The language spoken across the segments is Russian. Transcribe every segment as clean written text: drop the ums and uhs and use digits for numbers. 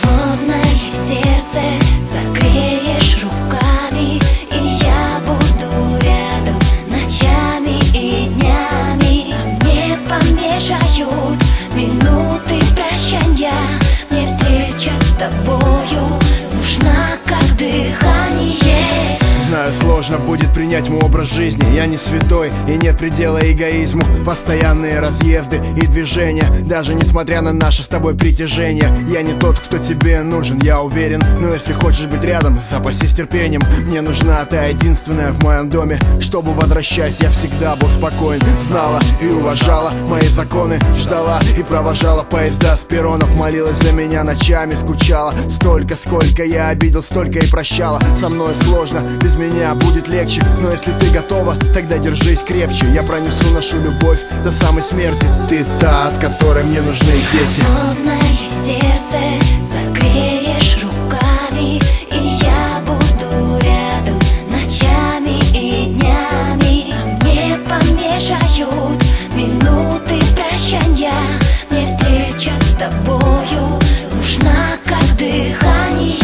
Холодное сердце согреешь руками, и я буду рядом ночами и днями. Мне помешают минуты прощанья, мне встреча с тобою нужна как дыхание. Знаю, сложно будет принять мой образ жизни. Я не святой и нет предела эгоизму. Постоянные разъезды и движения, даже несмотря на наше с тобой притяжение. Я не тот, кто тебе нужен, я уверен. Но если хочешь быть рядом, запасись терпением. Мне нужна та единственная в моем доме, чтобы, возвращаясь, я всегда был спокоен. Знала и уважала мои законы, ждала и провожала поезда с перронов. Молилась за меня ночами, скучала. Столько, сколько я обидел, столько и прощала. Со мной сложно, без меня будет легче. Но если ты готова, тогда держись крепче. Я пронесу нашу любовь до самой смерти. Ты та, от которой мне нужны дети. Холодное сердце согреешь руками, и я буду рядом ночами и днями. Мне помешают минуты прощанья, мне встреча с тобою нужна как дыхание.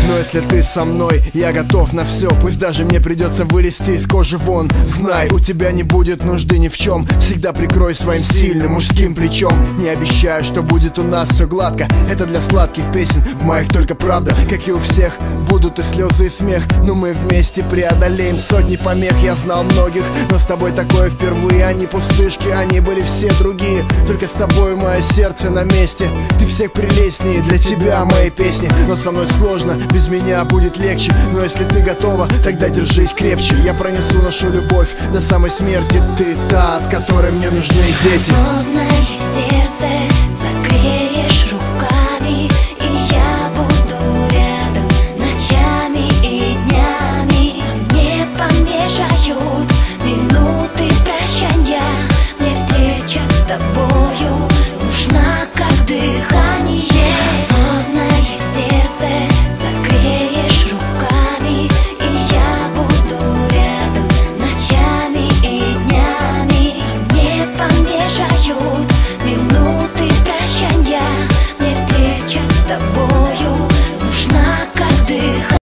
Но если ты со мной, я готов на все. Пусть даже мне придется вылезти из кожи вон. Знай, у тебя не будет нужды ни в чем. Всегда прикрой своим сильным мужским плечом. Не обещаю, что будет у нас все гладко. Это для сладких песен, в моих только правда. Как и у всех, будут и слезы, и смех. Но мы вместе преодолеем сотни помех. Я знал многих, но с тобой такое впервые. Они пустышки, они были все другие. Только с тобой мое сердце на месте. Ты всех прелестнее, для тебя мои песни. Но со мной сложно, без меня будет легче. Но если ты готова, тогда держись крепче. Я пронесу нашу любовь до самой смерти. Ты та, от которой мне нужны дети. Холодное сердце